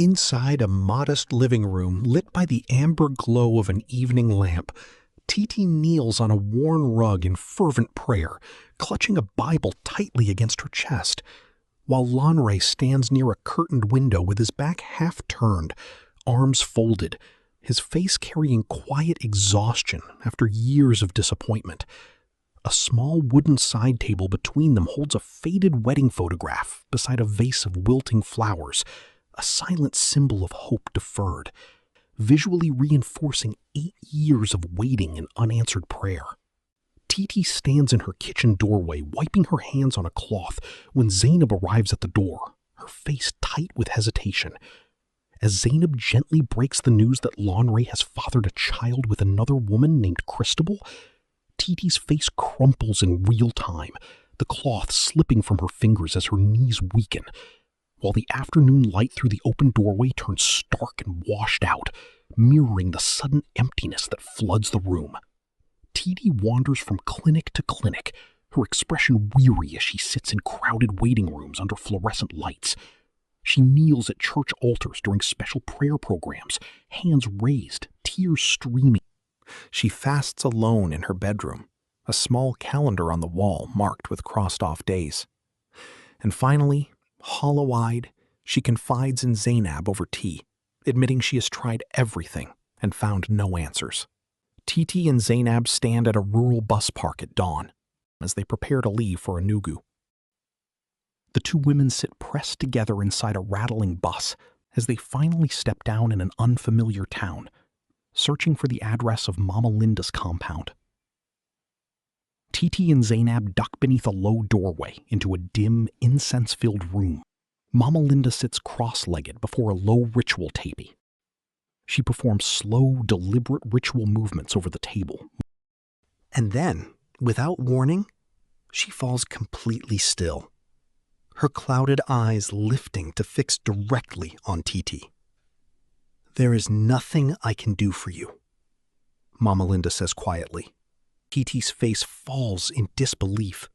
Inside a modest living room lit by the amber glow of an evening lamp, Titi kneels on a worn rug in fervent prayer, clutching a Bible tightly against her chest, while Lanre stands near a curtained window with his back half turned, arms folded, his face carrying quiet exhaustion after years of disappointment. A small wooden side table between them holds a faded wedding photograph beside a vase of wilting flowers, a silent symbol of hope deferred, visually reinforcing 8 years of waiting and unanswered prayer. Titi stands in her kitchen doorway, wiping her hands on a cloth, when Zainab arrives at the door, her face tight with hesitation. As Zainab gently breaks the news that Lanre has fathered a child with another woman named Christabel, Titi's face crumples in real time, the cloth slipping from her fingers as her knees weaken, while the afternoon light through the open doorway turns stark and washed out, mirroring the sudden emptiness that floods the room. Titi wanders from clinic to clinic, her expression weary as she sits in crowded waiting rooms under fluorescent lights. She kneels at church altars during special prayer programs, hands raised, tears streaming. She fasts alone in her bedroom, a small calendar on the wall marked with crossed-off days. And finally, hollow-eyed, she confides in Zainab over tea, admitting she has tried everything and found no answers. Titi and Zainab stand at a rural bus park at dawn as they prepare to leave for Enugu. The two women sit pressed together inside a rattling bus as they finally step down in an unfamiliar town, searching for the address of Mama Linda's compound. Titi and Zainab duck beneath a low doorway into a dim, incense-filled room. Mama Linda sits cross-legged before a low ritual tapey. She performs slow, deliberate ritual movements over the table. And then, without warning, she falls completely still, her clouded eyes lifting to fix directly on Titi. "There is nothing I can do for you," Mama Linda says quietly. Titi's face falls in disbelief,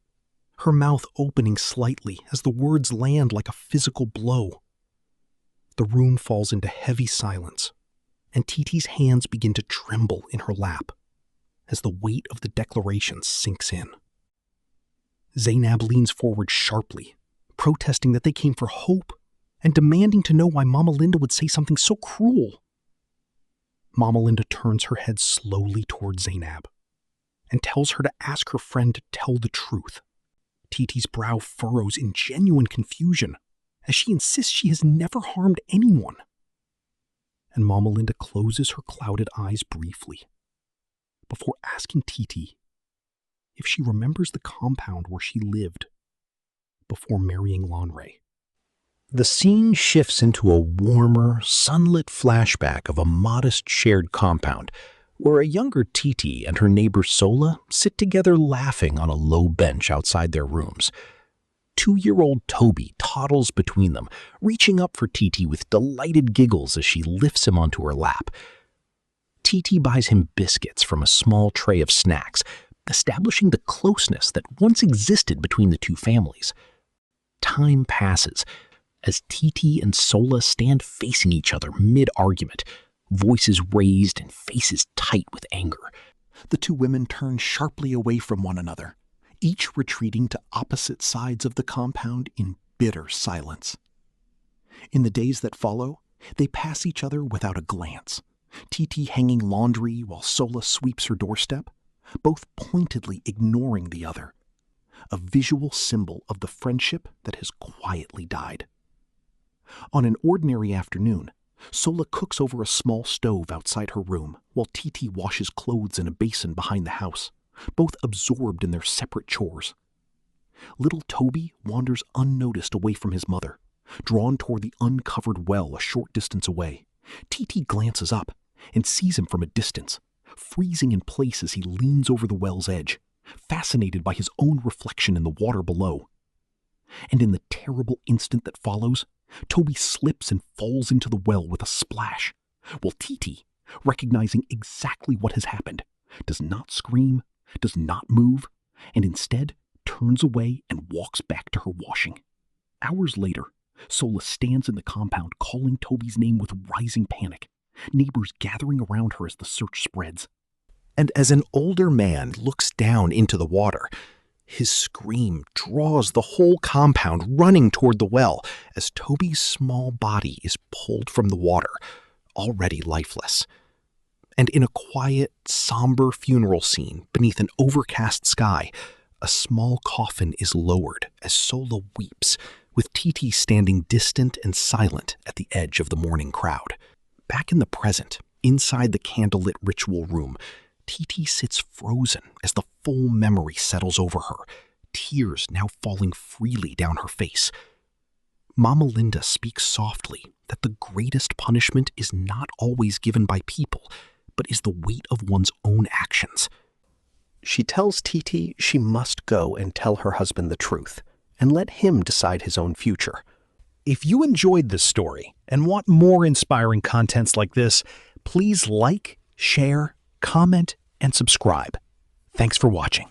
her mouth opening slightly as the words land like a physical blow. The room falls into heavy silence, and Titi's hands begin to tremble in her lap as the weight of the declaration sinks in. Zainab leans forward sharply, protesting that they came for hope and demanding to know why Mama Linda would say something so cruel. Mama Linda turns her head slowly toward Zainab and tells her to ask her friend to tell the truth. Titi's brow furrows in genuine confusion as she insists she has never harmed anyone. And Mama Linda closes her clouded eyes briefly before asking Titi if she remembers the compound where she lived before marrying Lanre. The scene shifts into a warmer, sunlit flashback of a modest shared compound where a younger Titi and her neighbor Sola sit together laughing on a low bench outside their rooms. 2-year-old Toby toddles between them, reaching up for Titi with delighted giggles as she lifts him onto her lap. Titi buys him biscuits from a small tray of snacks, establishing the closeness that once existed between the two families. Time passes as Titi and Sola stand facing each other mid-argument, voices raised and faces tight with anger. The two women turn sharply away from one another, each retreating to opposite sides of the compound in bitter silence. In the days that follow, they pass each other without a glance, Titi hanging laundry while Sola sweeps her doorstep, both pointedly ignoring the other, a visual symbol of the friendship that has quietly died. On an ordinary afternoon, Sola cooks over a small stove outside her room while Titi washes clothes in a basin behind the house, both absorbed in their separate chores. Little Toby wanders unnoticed away from his mother, drawn toward the uncovered well a short distance away. Titi glances up and sees him from a distance, freezing in place as he leans over the well's edge, fascinated by his own reflection in the water below. And in the terrible instant that follows, Toby slips and falls into the well with a splash, while Titi, recognizing exactly what has happened, does not scream, does not move, and instead turns away and walks back to her washing. Hours later, Sola stands in the compound, calling Toby's name with rising panic, neighbors gathering around her as the search spreads. And as an older man looks down into the water, his scream draws the whole compound running toward the well as Toby's small body is pulled from the water, already lifeless. And in a quiet, somber funeral scene beneath an overcast sky, a small coffin is lowered as Sola weeps, with Titi standing distant and silent at the edge of the mourning crowd. Back in the present, inside the candlelit ritual room, Titi sits frozen as the full memory settles over her, tears now falling freely down her face. Mama Linda speaks softly that the greatest punishment is not always given by people, but is the weight of one's own actions. She tells Titi she must go and tell her husband the truth, and let him decide his own future. If you enjoyed this story and want more inspiring contents like this, please like, share, comment, and subscribe. Thanks for watching.